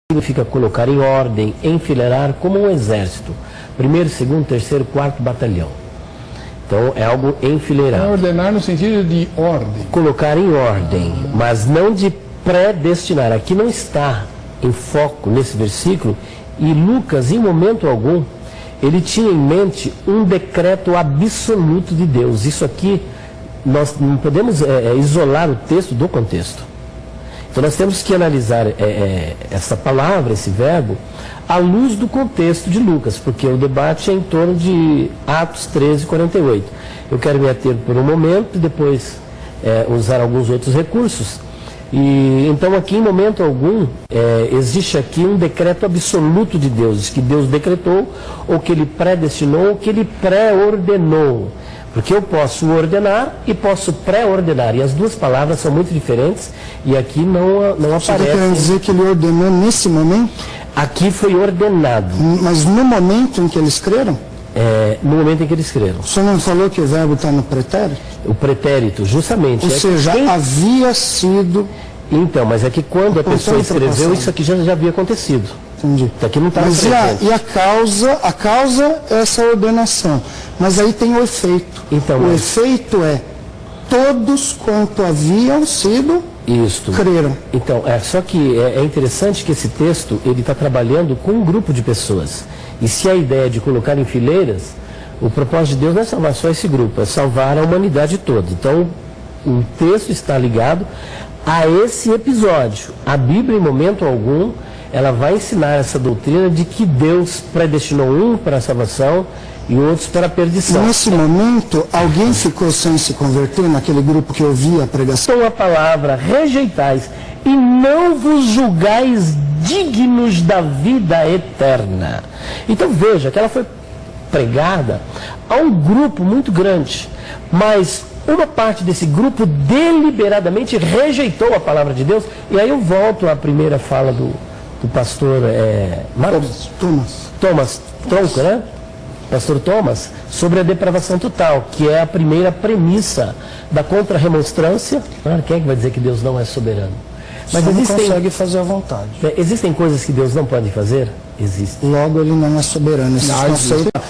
significa colocar em ordem, enfileirar como um exército. Primeiro, segundo, terceiro, quarto batalhão. Então é algo enfileirado. É ordenar no sentido de ordem. Colocar em ordem, mas não de predestinar. Aqui não está em foco nesse versículo. E Lucas, em momento algum, ele tinha em mente um decreto absoluto de Deus. Isso aqui, nós não podemos isolar o texto do contexto. Então nós temos que analisar essa palavra, esse verbo, à luz do contexto de Lucas, porque o debate é em torno de Atos 13, 48. Eu quero me ater por um momento e depois usar alguns outros recursos. E então aqui em momento algum existe aqui um decreto absoluto de Deus, que Deus decretou, ou que Ele predestinou, ou que Ele pré-ordenou. Porque eu posso ordenar e posso pré-ordenar. E as duas palavras são muito diferentes e aqui não aparece. Você está querendo dizer que ele ordenou nesse momento? Aqui foi ordenado. Mas no momento em que eles creram? No momento em que eles creram. O senhor não falou que o verbo está no pretérito? O pretérito, justamente. Ou seja, havia sido... Então, mas é que quando a pessoa escreveu, isso aqui já havia acontecido. Entendi. Aqui não está mas e a causa é essa ordenação. Mas aí tem o efeito. Então, o efeito é todos quanto haviam sido creram. Então, só que é interessante que esse texto ele está trabalhando com um grupo de pessoas. E se a ideia de colocar em fileiras, o propósito de Deus não é salvar só esse grupo, é salvar a humanidade toda. Então, o texto está ligado a esse episódio. A Bíblia, em momento algum, ela vai ensinar essa doutrina de que Deus predestinou um para a salvação e outros para a perdição. Nesse momento, alguém ficou sem se converter naquele grupo que ouvia a pregação? Então a palavra, rejeitais e não vos julgais dignos da vida eterna. Então veja que ela foi pregada a um grupo muito grande, mas uma parte desse grupo deliberadamente rejeitou a palavra de Deus. E aí eu volto à primeira fala do pastor Thomas Tronco, né? Pastor Thomas, sobre a depravação total, que é a primeira premissa da contra-remonstrância. Quem é que vai dizer que Deus não é soberano? Mas não consegue fazer à vontade. Existem coisas que Deus não pode fazer? Existem. Logo, ele não é soberano.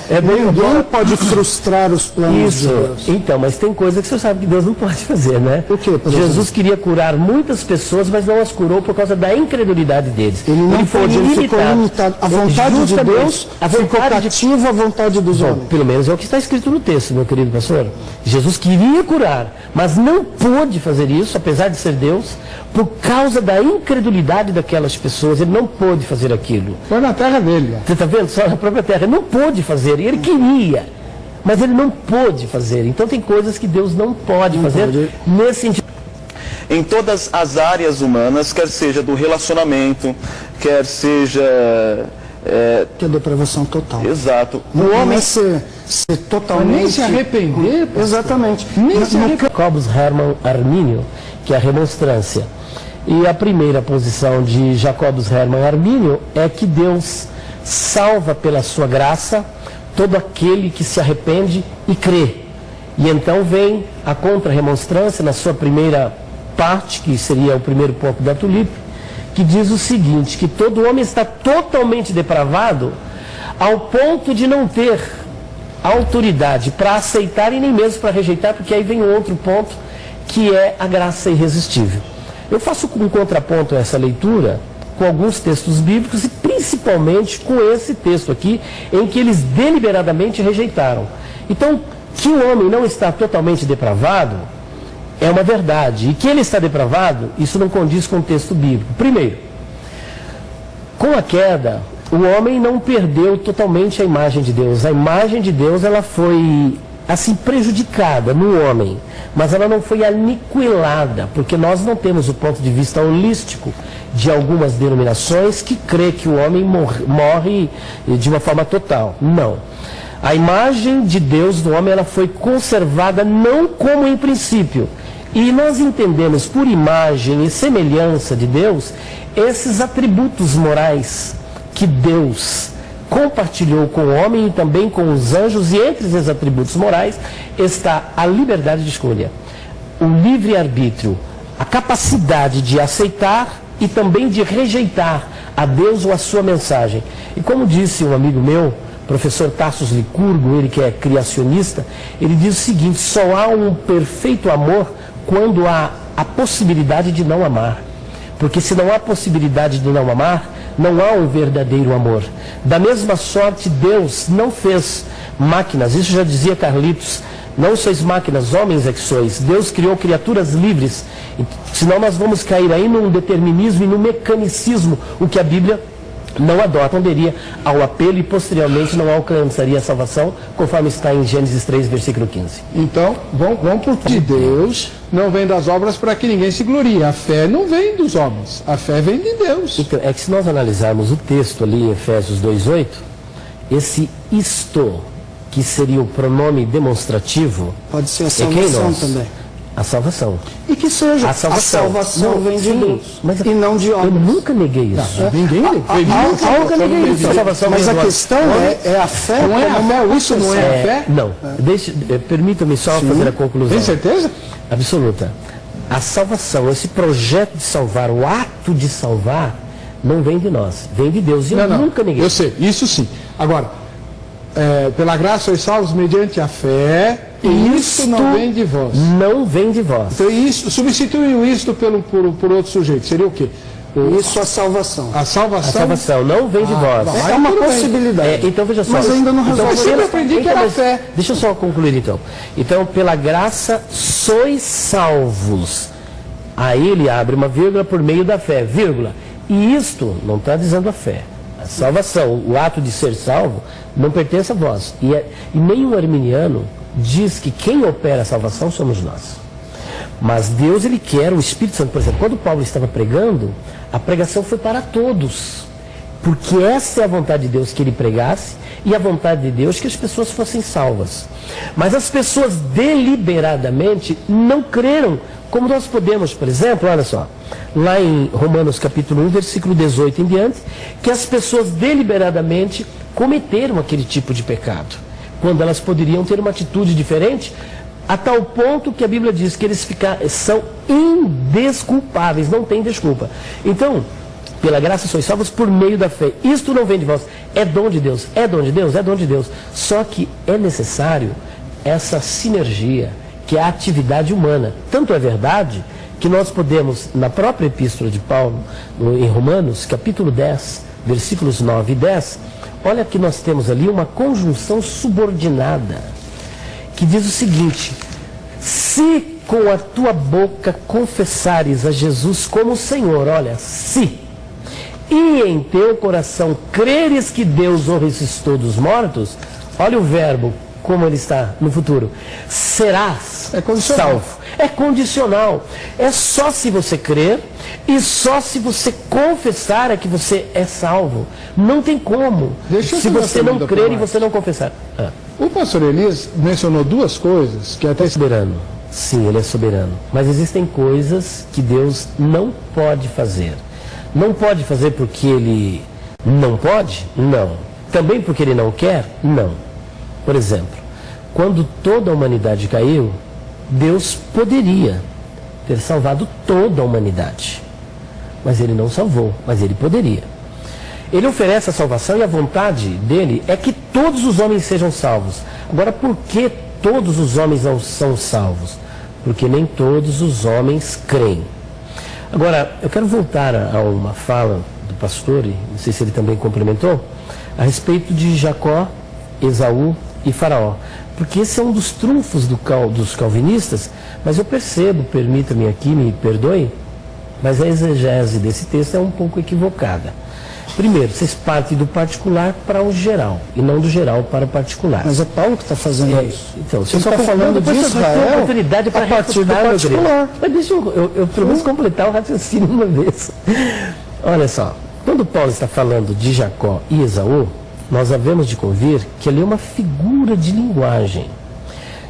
Ninguém pode frustrar os planos de Deus. Então, mas tem coisas que você sabe que Deus não pode fazer, né? O quê, por Jesus exemplo? queria curar muitas pessoas, mas não as curou por causa da incredulidade deles. Ele não pôde, ele ficou limitado. A vontade de Deus ficou cativa à vontade dos homens. Pelo menos é o que está escrito no texto, meu querido pastor. Jesus queria curar, mas não pôde fazer isso, apesar de ser Deus, por causa da incredulidade daquelas pessoas. Ele não pôde fazer aquilo. Foi na terra dele. Você está vendo? Só na própria terra. Ele não pôde fazer. Ele queria, mas ele não pôde fazer. Então tem coisas que Deus não pode fazer nesse sentido. Em todas as áreas humanas, quer seja do relacionamento, quer seja... Que é depravação total. Exato. O homem ser totalmente... Nem se arrepender. Exatamente. Jacobus Hermann Arminio, que é a remonstrância. E a primeira posição de Jacobus Hermann Arminio é que Deus salva pela sua graça todo aquele que se arrepende e crê. E então vem a contra-remonstrância na sua primeira parte, que seria o primeiro ponto da tulipe, que diz o seguinte, que todo homem está totalmente depravado ao ponto de não ter autoridade para aceitar e nem mesmo para rejeitar, porque aí vem um outro ponto, que é a graça irresistível. Eu faço um contraponto a essa leitura com alguns textos bíblicos e principalmente com esse texto aqui, em que eles deliberadamente rejeitaram. Então, que o homem não está totalmente depravado é uma verdade. E que ele está depravado, isso não condiz com o texto bíblico. Primeiro, com a queda, o homem não perdeu totalmente a imagem de Deus. A imagem de Deus, ela foi assim prejudicada no homem, mas ela não foi aniquilada, porque nós não temos o ponto de vista holístico de algumas denominações que crê que o homem morre de uma forma total. Não. A imagem de Deus no homem, ela foi conservada não como em princípio. E nós entendemos por imagem e semelhança de Deus esses atributos morais que Deus compartilhou com o homem e também com os anjos, e entre esses atributos morais está a liberdade de escolha, o livre-arbítrio, a capacidade de aceitar e também de rejeitar a Deus ou a sua mensagem. E como disse um amigo meu, professor Tassos Licurgo, ele que é criacionista, ele diz o seguinte: só há um perfeito amor quando há a possibilidade de não amar. Porque se não há possibilidade de não amar, não há um verdadeiro amor. Da mesma sorte, Deus não fez máquinas, isso já dizia Carlitos, não sois máquinas, homens é que sois. Deus criou criaturas livres, senão nós vamos cair aí num determinismo e num mecanicismo, o que a Bíblia não adota, responderia ao apelo e posteriormente não alcançaria a salvação, conforme está em Gênesis 3, versículo 15. Então, vamos por de Deus, não vem das obras para que ninguém se glorie. A fé não vem dos homens, a fé vem de Deus. Então, é que se nós analisarmos o texto ali em Efésios 2,8, esse isto, que seria o pronome demonstrativo, pode ser a salvação também. A salvação. E que seja, a salvação não, vem de sim, Deus, mas e não de homens. Eu nunca neguei isso. Ninguém nunca neguei isso. Mas a questão é a fé. Não é a fé, isso não é a fé? Não, permita-me só fazer a conclusão. Tem certeza? Absoluta. A salvação, esse projeto de salvar, o ato de salvar, não vem de nós, vem de Deus. E eu nunca neguei. Eu sei, isso sim. Agora, pela graça sois salvos mediante a fé, e isso não vem de vós. Não vem de vós. Então, isso, substituiu isto por outro sujeito. Seria o quê? Isso, a salvação. A salvação? A salvação não vem de vós. É uma possibilidade. Então, veja só. Mas ainda não resolve. Então, eu aprendi que era fé. Deixa eu só concluir, então. Então, pela graça sois salvos. Aí ele abre uma vírgula por meio da fé, vírgula. E isto não está dizendo a fé. A salvação, o ato de ser salvo, não pertence a vós. E nenhum arminiano diz que quem opera a salvação somos nós. Mas Deus, ele quer o Espírito Santo. Por exemplo, quando Paulo estava pregando, a pregação foi para todos. Porque essa é a vontade de Deus, que ele pregasse, e a vontade de Deus que as pessoas fossem salvas. Mas as pessoas deliberadamente não creram, como nós podemos, por exemplo, olha só, lá em Romanos capítulo 1, versículo 18 em diante, que as pessoas deliberadamente cometeram aquele tipo de pecado, quando elas poderiam ter uma atitude diferente, a tal ponto que a Bíblia diz que eles são indesculpáveis, não tem desculpa. Então, pela graça sois salvos por meio da fé. Isto não vem de vós, é dom de Deus, é dom de Deus, é dom de Deus. Só que é necessário essa sinergia, que é a atividade humana. Tanto é verdade que nós podemos, na própria epístola de Paulo, em Romanos, capítulo 10, versículos 9 e 10, olha que nós temos ali uma conjunção subordinada, que diz o seguinte: se com a tua boca confessares a Jesus como Senhor, olha, se, e em teu coração creres que Deus o ressuscitou dos mortos, olha o verbo, como ele está no futuro, serás salvo. É condicional. É só se você crer e só se você confessar é que você é salvo. Não tem como. Se você não crer e você não confessar. O pastor Elias mencionou duas coisas que até... É soberano. Sim, ele é soberano. Mas existem coisas que Deus não pode fazer. Não pode fazer porque ele não pode? Não. Também porque ele não quer? Não. Por exemplo, quando toda a humanidade caiu, Deus poderia ter salvado toda a humanidade. Mas ele não salvou, mas ele poderia. Ele oferece a salvação e a vontade dele é que todos os homens sejam salvos. Agora, por que todos os homens não são salvos? Porque nem todos os homens creem. Agora, eu quero voltar a uma fala do pastor, e não sei se ele também complementou, a respeito de Jacó, Esaú e Faraó. Porque esse é um dos trunfos dos calvinistas, mas eu percebo, permita-me aqui, me perdoe, mas a exegese desse texto é um pouco equivocada. Primeiro, vocês partem do particular para o geral, e não do geral para o particular. Mas é Paulo que está fazendo isso. Então, você está falando de Israel, oportunidade para a partir do particular. Mas deixa eu pelo menos completar o raciocínio uma vez. Olha só, quando Paulo está falando de Jacó e Esaú, nós havemos de convir que ali é uma figura de linguagem.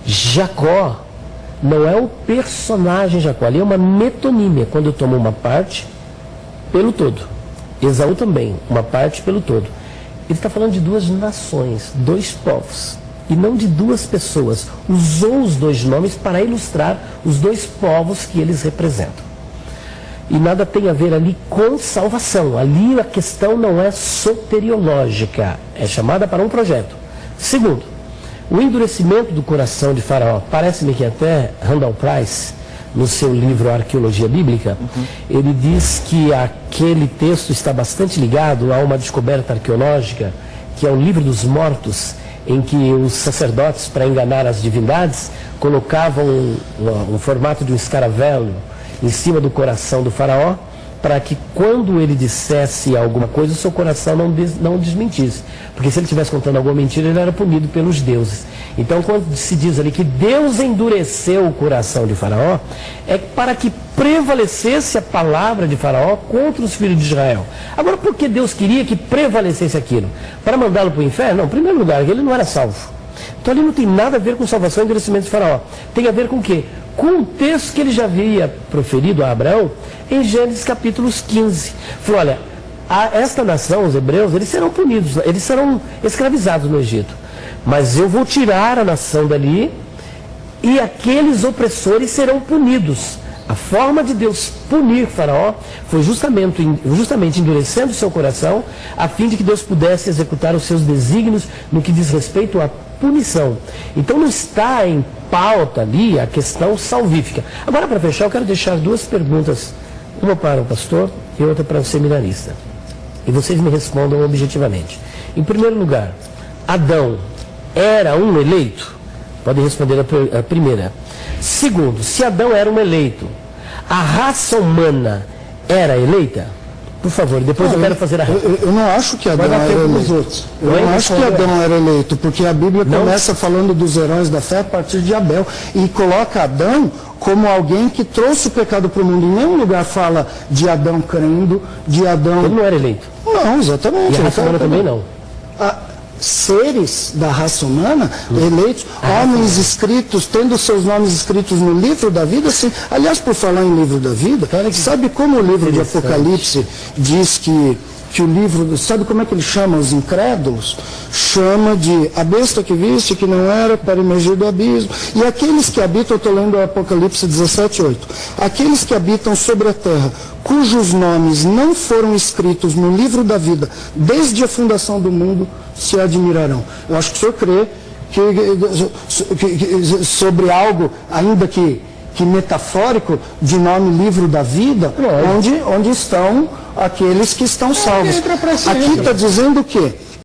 Jacó não é o personagem Jacó, ali é uma metonímia, quando eu tomo uma parte pelo todo. Esaú também, uma parte pelo todo. Ele está falando de duas nações, dois povos, e não de duas pessoas. Usou os dois nomes para ilustrar os dois povos que eles representam. e nada tem a ver ali com salvação. Ali a questão não é soteriológica, é chamada para um projeto. Segundo, o endurecimento do coração de Faraó, parece-me que até Randall Price, no seu livro Arqueologia Bíblica, ele diz que aquele texto está bastante ligado a uma descoberta arqueológica, que é o Livro dos Mortos, em que os sacerdotes, para enganar as divindades, colocavam um formato de um escaravelo em cima do coração do faraó, para que quando ele dissesse alguma coisa, o seu coração não desmentisse. Porque se ele estivesse contando alguma mentira, ele era punido pelos deuses. Então, quando se diz ali que Deus endureceu o coração de Faraó, é para que prevalecesse a palavra de Faraó contra os filhos de Israel. Agora, por que Deus queria que prevalecesse aquilo? Para mandá-lo para o inferno? Não, em primeiro lugar, ele não era salvo. Então, ali não tem nada a ver com salvação e endurecimento de Faraó. Tem a ver com o quê? Com o texto que ele já havia proferido a Abraão em Gênesis capítulo 15. Falou, olha, esta nação, os hebreus, eles serão punidos, eles serão escravizados no Egito. Mas eu vou tirar a nação dali e aqueles opressores serão punidos. A forma de Deus punir Faraó foi justamente endurecendo o seu coração, a fim de que Deus pudesse executar os seus desígnios no que diz respeito à punição. Então não está em pauta ali a questão salvífica. Agora, para fechar, eu quero deixar duas perguntas, uma para o pastor e outra para o seminarista. E vocês me respondam objetivamente. Em primeiro lugar, Adão era um eleito? Podem responder a primeira. Segundo, se Adão era um eleito, a raça humana era eleita? Por favor, depois eu quero fazer a... Eu não acho que Adão era eleito. Eu não acho que Adão era eleito, porque a Bíblia começa falando dos heróis da fé a partir de Abel e coloca Adão como alguém que trouxe o pecado para o mundo. Em nenhum lugar fala de Adão crendo, de Adão... Ele não era eleito. Não, exatamente. E a raça humana também não. Seres da raça humana, eleitos, homens escritos, tendo seus nomes escritos no livro da vida, sim. Aliás, por falar em livro da vida, sabe como o livro de Apocalipse diz que o livro, sabe como é que ele chama os incrédulos? Chama de a besta que viste, que não era, para emergir do abismo. E aqueles que habitam, eu estou lendo o Apocalipse 17:8, aqueles que habitam sobre a terra, cujos nomes não foram escritos no livro da vida, desde a fundação do mundo, se admirarão. Eu acho que o senhor crê que sobre algo, ainda que metafórico, de nome livro da vida, onde estão aqueles que estão salvos. Aqui está dizendo o quê?